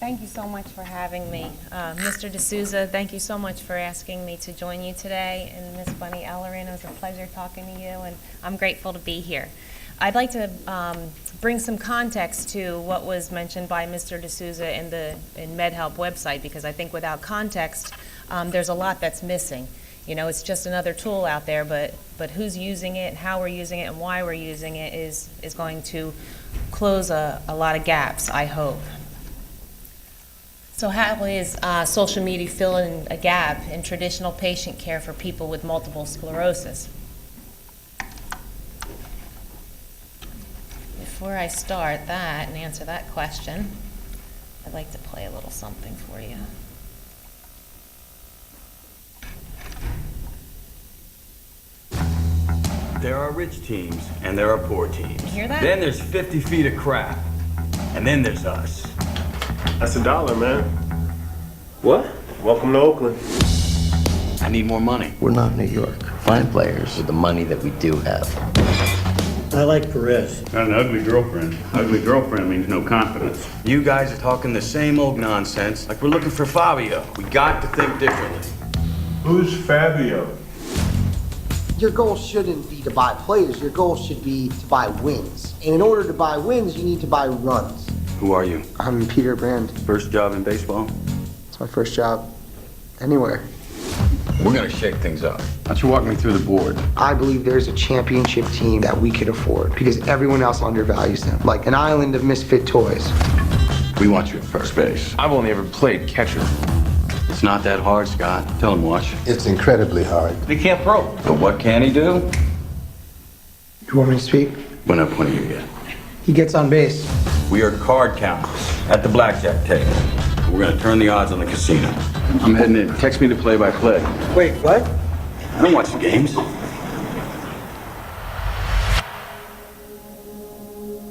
Thank you so much for having me. Mr. D'Souza, thank you so much for asking me to join you today. And Ms. Bunny Ellerin, it was a pleasure talking to you, and I'm grateful to be here. I'd like to bring some context to what was mentioned by Mr. D'Souza in MedHelp website, because I think without context, there's a lot that's missing. You know, it's just another tool out there, but who's using it, how we're using it, and why we're using it is going to close a lot of gaps, I hope. So how is social media filling a gap in traditional patient care for people with multiple sclerosis? Before I start that and answer that question, I'd like to play a little something for you. There are rich teams and there are poor teams. You hear that? Then there's 50 feet of crap. And then there's us. That's $1, man. What? Welcome to Oakland. I need more money. We're not New York. Find players with the money that we do have. I like Perez. Got an ugly girlfriend. Ugly girlfriend means no confidence. You guys are talking the same old nonsense like we're looking for Fabio. We got to think differently. Who's Fabio? Your goal shouldn't be to buy players, your goal should be to buy wins. And in order to buy wins, you need to buy runs. Who are you? I'm Peter Brand. First job in baseball? It's my first job anywhere. We're gonna shake things up. Why don't you walk me through the board? I believe there's a championship team that we could afford because everyone else undervalues them, like an island of misfit toys. We want you at first base. I've only ever played catcher. It's not that hard, Scott. Tell him, Wash. It's incredibly hard. He can't throw. But what can he do? You want me to speak? We're not pointing you yet. He gets on base. We are card counters at the blackjack table. We're gonna turn the odds on the casino. I'm heading in. Text me the play-by-play. Wait, what? I don't watch the games.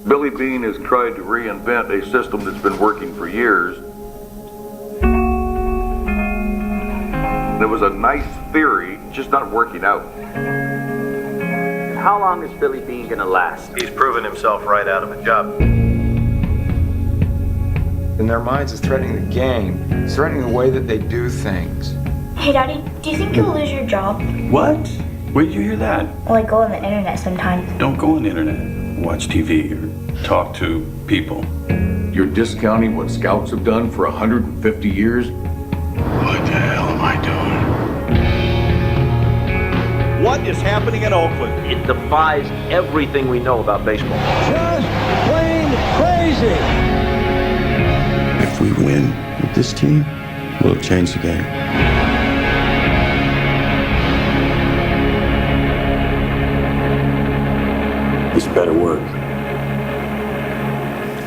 Billy Bean has tried to reinvent a system that's been working for years. It was a nice theory, just not working out. How long is Billy Bean gonna last? He's proven himself right out of a job. In their minds, it's threatening the game. It's threatening the way that they do things. Hey, Daddy, do you think you'll lose your job? What? Where'd you hear that? Well, I go on the internet sometimes. Don't go on the internet. Watch TV or talk to people. You're discounting what scouts have done for 150 years? What the hell am I doing? What is happening in Oakland? It defies everything we know about baseball. Just plain crazy. If we win with this team, we'll change the game. This better work.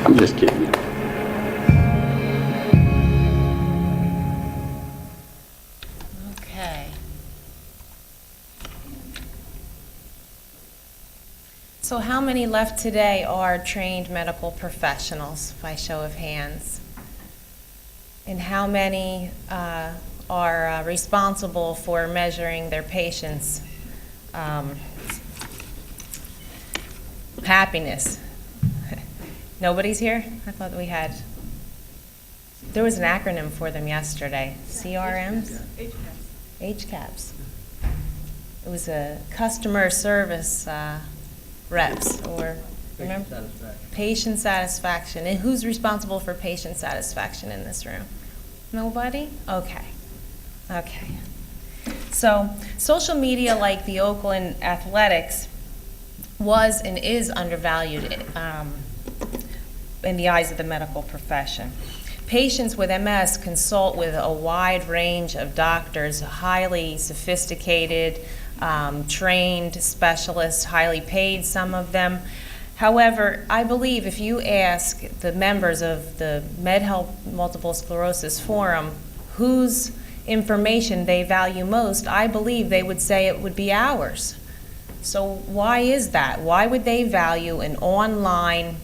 I'm just kidding. Okay. So how many left today are trained medical professionals, by show of hands? And how many are responsible for measuring their patients' happiness? Nobody's here? I thought we had. There was an acronym for them yesterday. CRMs? HCAPs. It was a customer service reps, or remember? Patient satisfaction. And who's responsible for patient satisfaction in this room? Nobody? Okay. Okay. So social media, like the Oakland Athletics, was and is undervalued in the eyes of the medical profession. Patients with MS consult with a wide range of doctors, highly sophisticated, trained specialists, highly paid, some of them. However, I believe if you ask the members of the MedHelp Multiple Sclerosis Forum whose information they value most, I believe they would say it would be ours. So why is that? Why would they value an online,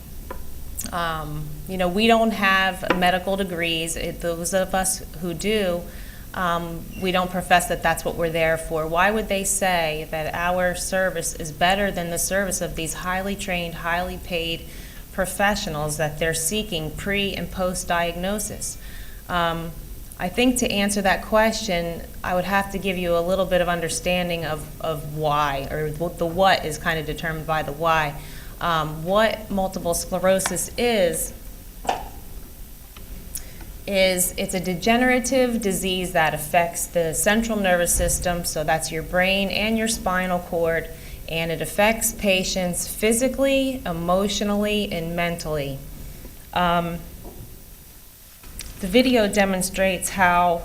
we don't have medical degrees. Those of us who do, we don't profess that that's what we're there for. Why would they say that our service is better than the service of these highly trained, highly paid professionals that they're seeking pre- and post-diagnosis? I think to answer that question, I would have to give you a little bit of understanding of why, or the what is kind of determined by the why. What multiple sclerosis is it's a degenerative disease that affects the central nervous system, so that's your brain and your spinal cord, and it affects patients physically, emotionally, and mentally. The video demonstrates how,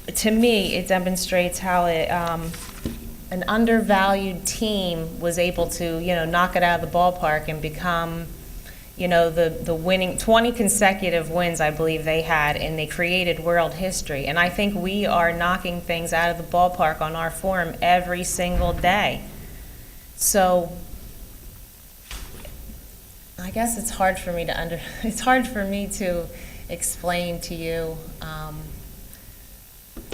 to me, it demonstrates how an undervalued team was able to, knock it out of the ballpark and become, the winning 20 consecutive wins, I believe they had, and they created world history. And I think we are knocking things out of the ballpark on our forum every single day. So I guess it's hard for me to explain to you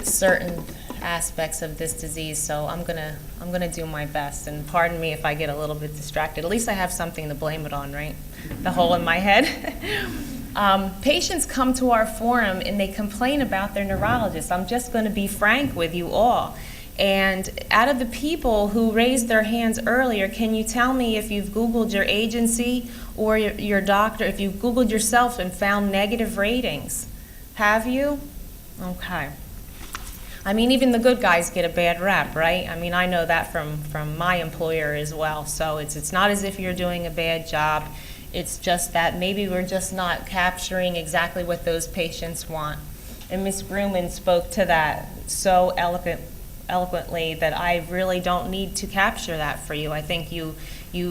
certain aspects of this disease. So I'm gonna do my best. And pardon me if I get a little bit distracted. At least I have something to blame it on, right? The hole in my head. Patients come to our forum and they complain about their neurologist. I'm just going to be frank with you all. And out of the people who raised their hands earlier, can you tell me if you've Googled your agency or your doctor, if you've Googled yourself and found negative ratings? Have you? Okay. I mean, even the good guys get a bad rap, right? I mean, I know that from my employer as well. So it's not as if you're doing a bad job. It's just that maybe we're just not capturing exactly what those patients want. And Ms. Grumman spoke to that so eloquently that I really don't need to capture that for you. I think you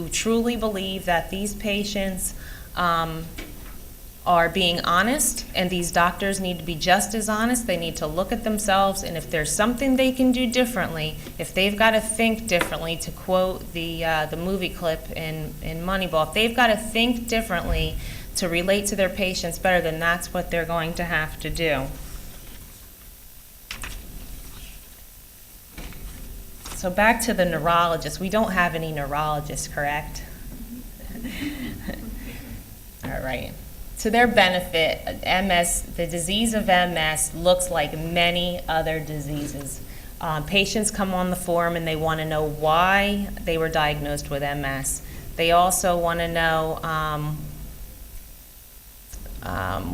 truly believe that these patients are being honest, and these doctors need to be just as honest. They need to look at themselves, and if there's something they can do differently, if they've got to think differently, to quote the movie clip in Moneyball, if they've got to think differently to relate to their patients better, then that's what they're going to have to do. So back to the neurologist. We don't have any neurologists, correct? All right. To their benefit, MS, the disease of MS looks like many other diseases. Patients come on the forum and they want to know why they were diagnosed with MS. They also want to know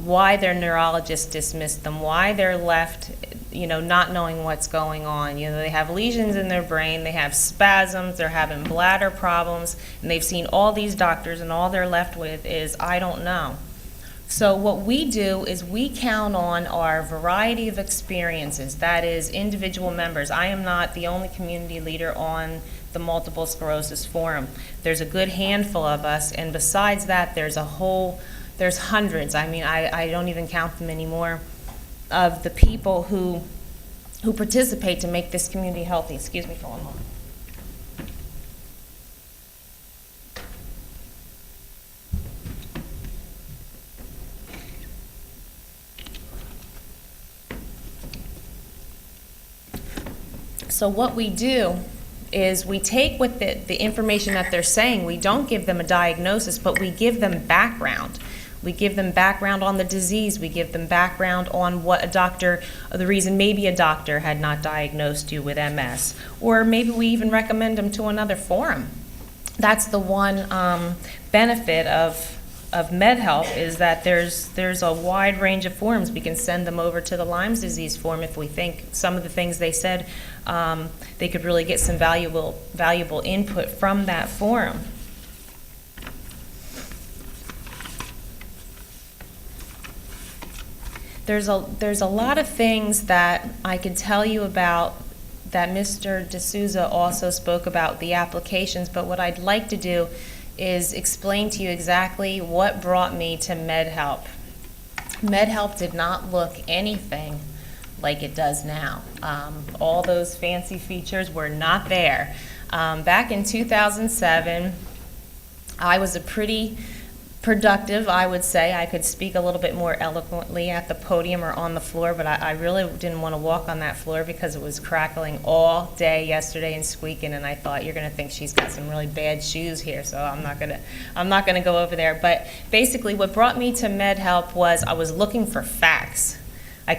why their neurologist dismissed them, why they're left, not knowing what's going on. They have lesions in their brain, they have spasms, they're having bladder problems, and they've seen all these doctors, and all they're left with is, I don't know. So what we do is we count on our variety of experiences, that is individual members. I am not the only community leader on the Multiple Sclerosis Forum. There's a good handful of us, and besides that, there's hundreds. I mean, I don't even count them anymore, of the people who participate to make this community healthy. Excuse me for one moment. So what we do is we take with the information that they're saying. We don't give them a diagnosis, but we give them background. We give them background on the disease. We give them background on what the reason maybe a doctor had not diagnosed you with MS. Or maybe we even recommend them to another forum. That's the one benefit of MedHelp, is that there's a wide range of forums. We can send them over to the Lyme's disease forum if we think some of the things they said, they could really get some valuable input from that forum. There's a lot of things that I could tell you about that Mr. D'Souza also spoke about, the applications, but what I'd like to do is explain to you exactly what brought me to MedHelp. MedHelp did not look anything like it does now. All those fancy features were not there. Back in 2007, I was a pretty productive, I would say. I could speak a little bit more eloquently at the podium or on the floor, but I really didn't want to walk on that floor because it was crackling all day yesterday and squeaking, and I thought, you're going to think she's got some really bad shoes here, so I'm not going to go over there. But basically what brought me to MedHelp was I was looking for facts. I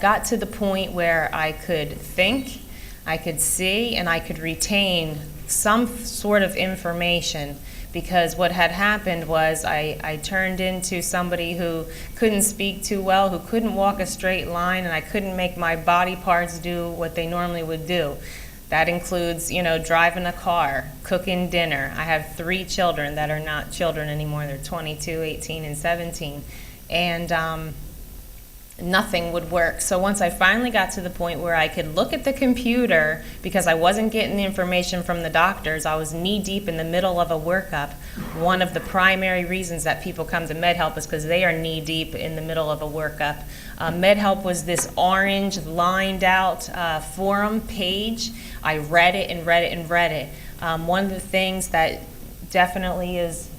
got to the point where I could think, I could see, and I could retain some sort of information, because what had happened was I turned into somebody who couldn't speak too well, who couldn't walk a straight line, and I couldn't make my body parts do what they normally would do. That includes, driving a car, cooking dinner. I have 3 children that are not children anymore. They're 22, 18, and 17. And nothing would work. So once I finally got to the point where I could look at the computer, because I wasn't getting the information from the doctors, I was knee-deep in the middle of a workup. One of the primary reasons that people come to MedHelp is because they are knee-deep in the middle of a workup. MedHelp was this orange, lined-out forum page. I read it and read it and read it. One of the things that definitely is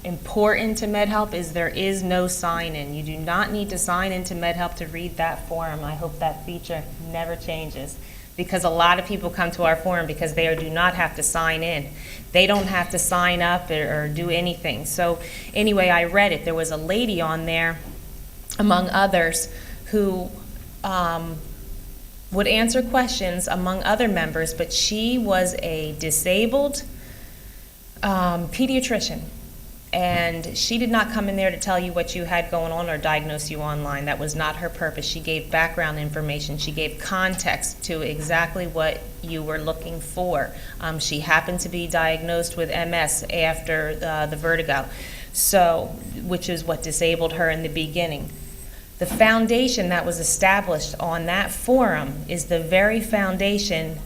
important to MedHelp is there is no sign-in. You do not need to sign into MedHelp to read that forum. I hope that feature never changes, because a lot of people come to our forum because they do not have to sign in. They don't have to sign up or do anything. So anyway, I read it. There was a lady on there, among others, who would answer questions among other members, but she was a disabled pediatrician, and she did not come in there to tell you what you had going on or diagnose you online. That was not her purpose. She gave background information. She gave context to exactly what you were looking for. She happened to be diagnosed with MS after the vertigo, which is what disabled her in the beginning. The foundation that was established on that forum is the very foundation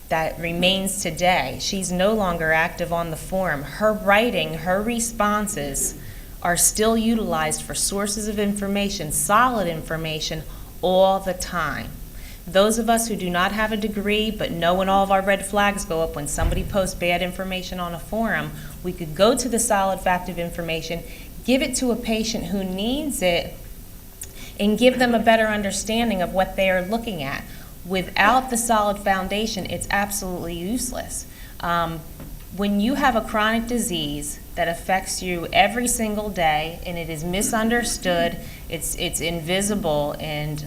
that remains today. She's no longer active on the forum. Her writing, her responses are still utilized for sources of information, solid information, all the time. Those of us who do not have a degree but know when all of our red flags go up when somebody posts bad information on a forum, we could go to the solid fact of information, give it to a patient who needs it, and give them a better understanding of what they are looking at. Without the solid foundation, it's absolutely useless. When you have a chronic disease that affects you every single day, and it is misunderstood, it's invisible, and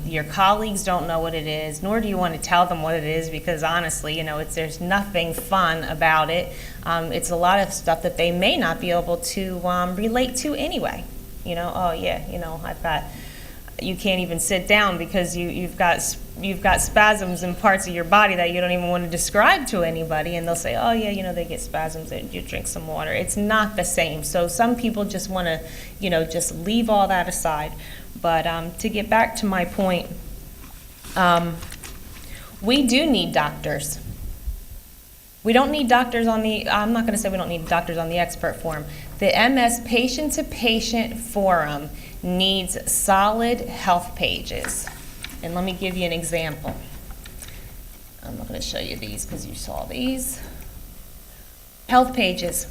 your colleagues don't know what it is, nor do you want to tell them what it is, because honestly, there's nothing fun about it. It's a lot of stuff that they may not be able to relate to anyway. I've got. You can't even sit down because you've got spasms in parts of your body that you don't even want to describe to anybody, and they'll say, oh yeah, they get spasms, and you drink some water. It's not the same. So some people just want to, just leave all that aside. But to get back to my point, we do need doctors. We don't need doctors I'm not going to say we don't need doctors on the expert forum. The MS patient-to-patient forum needs solid health pages. And let me give you an example. I'm not going to show you these because you saw these. Health pages.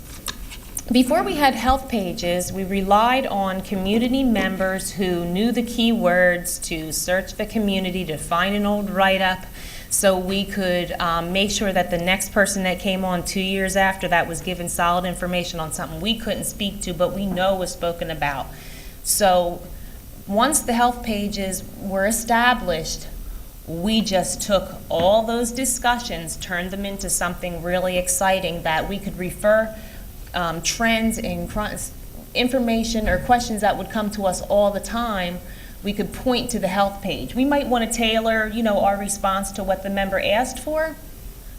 Before we had health pages, we relied on community members who knew the keywords to search the community, to find an old write-up, so we could make sure that the next person that came on 2 years after that was given solid information on something we couldn't speak to but we know was spoken about. So once the health pages were established, we just took all those discussions, turned them into something really exciting that we could refer trends and information or questions that would come to us all the time. We could point to the health page. We might want to tailor, our response to what the member asked for,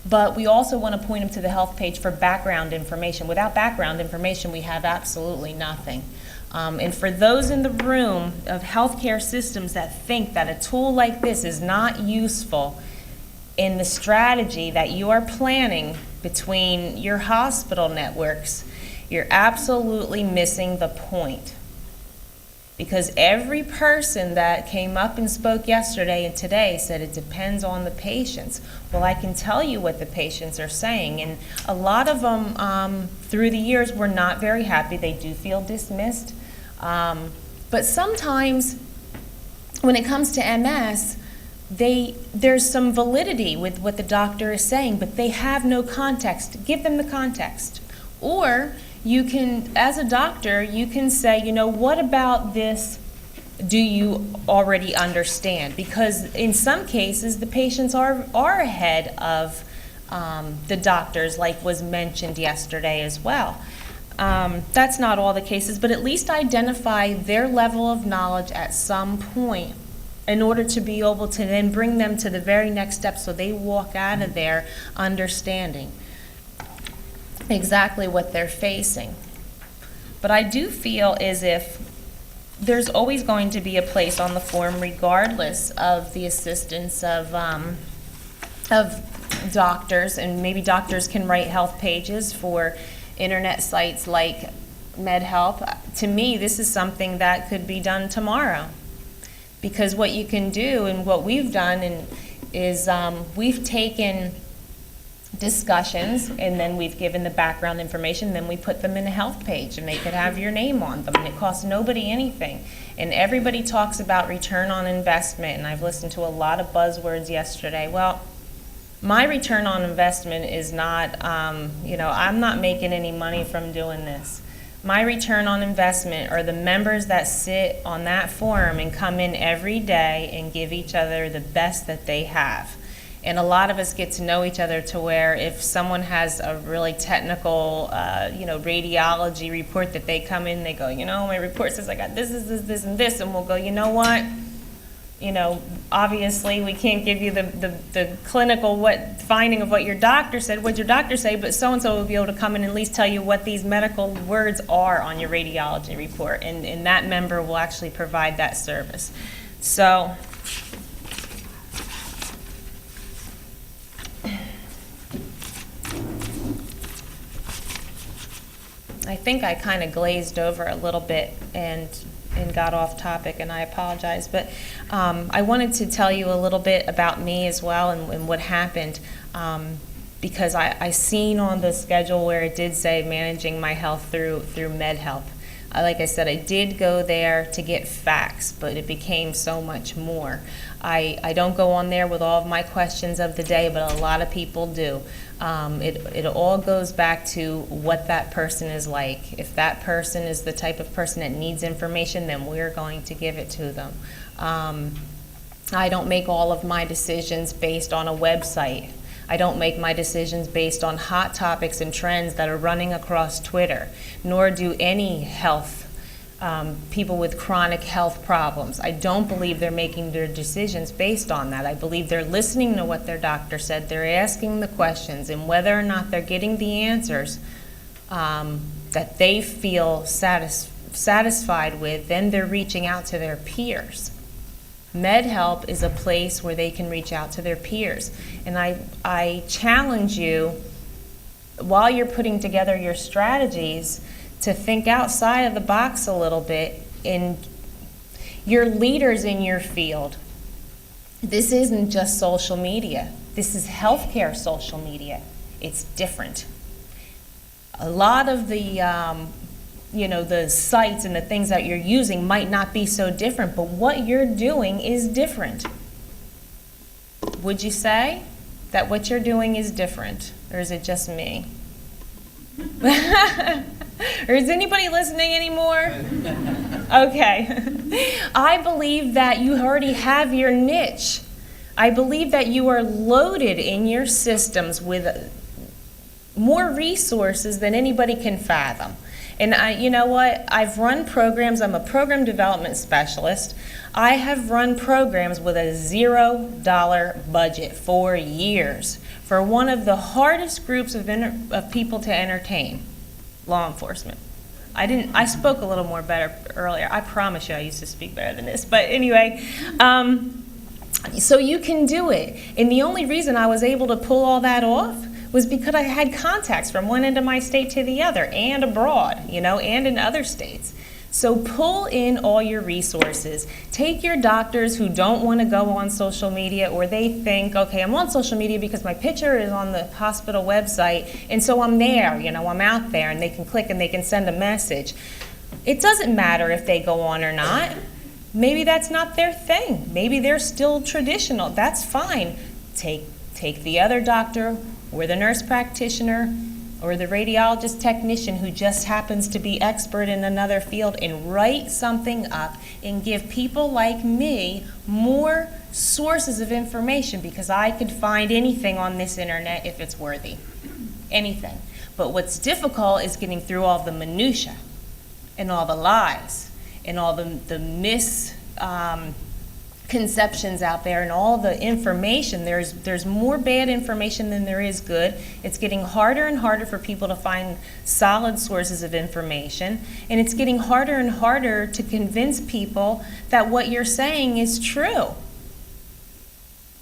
but we also want to point them to the health page for background information. Without background information, we have absolutely nothing. And for those in the room of healthcare systems that think that a tool like this is not useful in the strategy that you are planning between your hospital networks, you're absolutely missing the point. Because every person that came up and spoke yesterday and today said it depends on the patients. Well, I can tell you what the patients are saying, and a lot of them through the years were not very happy. They do feel dismissed. But sometimes when it comes to MS, there's some validity with what the doctor is saying, but they have no context. Give them the context. Or you can, as a doctor, you can say, you know, what about this do you already understand? Because in some cases, the patients are ahead of the doctors, like was mentioned yesterday as well. That's not all the cases, but at least identify their level of knowledge at some point in order to be able to then bring them to the very next step so they walk out of there understanding exactly what they're facing. But I do as if there's always going to be a place on the form regardless of the assistance of doctors, and maybe doctors can write health pages for internet sites like MedHelp. To me, this is something that could be done tomorrow. Because what you can do, and what we've done, is we've taken discussions and then we've given the background information, then we put them in a health page and they could have your name on them, and it costs nobody anything. And everybody talks about return on investment, and I've listened to a lot of buzzwords yesterday. Well, my return on investment is not, I'm not making any money from doing this. My return on investment are the members that sit on that forum and come in every day and give each other the best that they have. And a lot of us get to know each other to where if someone has a really technical, radiology report that they come in, they go, my report says I got this, and this, and we'll go, you know what? Obviously we can't give you the clinical finding of what your doctor said. What'd your doctor say? But so-and-so will be able to come in and at least tell you what these medical words are on your radiology report, and that member will actually provide that service. So I think I kind of glazed over a little bit and got off topic, and I apologize. But I wanted to tell you a little bit about me as well and what happened, because I seen on the schedule where it did say managing my health through MedHelp. Like I said, I did go there to get facts, but it became so much more. I don't go on there with all of my questions of the day, but a lot of people do. It all goes back to what that person is like. If that person is the type of person that needs information, then we're going to give it to them. I don't make all of my decisions based on a website. I don't make my decisions based on hot topics and trends that are running across Twitter, nor do any health people with chronic health problems. I don't believe they're making their decisions based on that. I believe they're listening to what their doctor said, they're asking the questions, and whether or not they're getting the answers that they feel satisfied with, then they're reaching out to their peers. MedHelp is a place where they can reach out to their peers. And I challenge you, while you're putting together your strategies, to think outside of the box a little bit. In your leaders in your field, this isn't just social media. This is healthcare social media. It's different. A lot of the the sites and the things that you're using might not be so different, but what you're doing is different. Would you say that what you're doing is different, or is it just me? Or is anybody listening anymore? Okay. I believe that you already have your niche. I believe that you are loaded in your systems with more resources than anybody can fathom. And you know what? I've run programs. I'm a program development specialist. I have run programs with a $0 budget for years for one of the hardest groups of people to entertain, law enforcement. I spoke a little more better earlier. I promise you I used to speak better than this. But anyway, so you can do it. And the only reason I was able to pull all that off was because I had contacts from one end of my state to the other, and abroad, and in other states. So pull in all your resources. Take your doctors who don't want to go on social media, or they think, okay, I'm on social media because my picture is on the hospital website, and so I'm there, you know, I'm out there, and they can click and they can send a message. It doesn't matter if they go on or not. Maybe that's not their thing. Maybe they're still traditional. That's fine. Take the other doctor or the nurse practitioner or the radiologist technician who just happens to be expert in another field and write something up and give people like me more sources of information, because I could find anything on this internet if it's worthy. Anything. But what's difficult is getting through all the minutia and all the lies and all the misconceptions out there and all the information. There's more bad information than there is good. It's getting harder and harder for people to find solid sources of information, and it's getting harder and harder to convince people that what you're saying is true.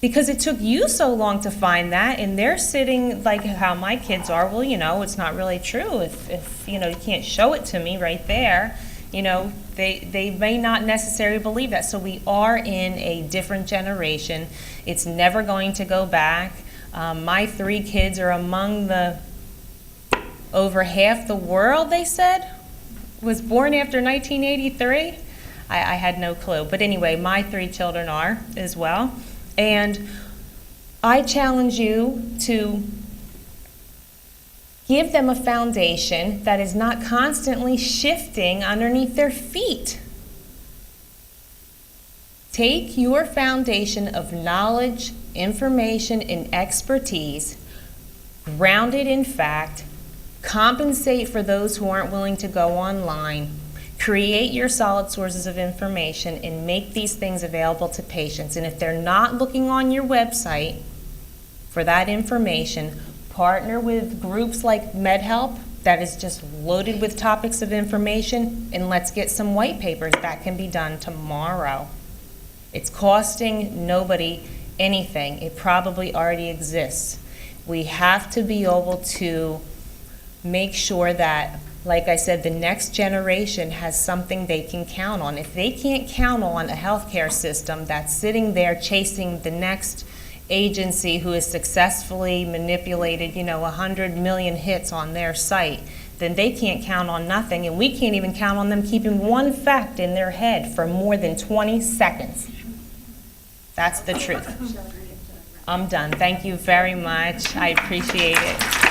Because it took you so long to find that, and they're sitting like how my kids are, well, you know, it's not really true if you know, you can't show it to me right there. You know, they may not necessarily believe that. So we are in a different generation. It's never going to go back. My 3 kids are among the, over half the world, they said, was born after 1983. I had no clue. But anyway, my 3 children are as well. And I challenge you to give them a foundation that is not constantly shifting underneath their feet. Take your foundation of knowledge, information, and expertise, grounded in fact, compensate for those who aren't willing to go online, create your solid sources of information, and make these things available to patients. And if they're not looking on your website for that information, partner with groups like MedHelp that is just loaded with topics of information, and let's get some white papers. That can be done tomorrow. It's costing nobody anything. It probably already exists. We have to be able to make sure that, like I said, the next generation has something they can count on. If they can't count on a healthcare system that's sitting there chasing the next agency who has successfully manipulated, you know, 100 million hits on their site, then they can't count on nothing, and we can't even count on them keeping one fact in their head for more than 20 seconds. That's the truth. I'm done. Thank you very much. I appreciate it.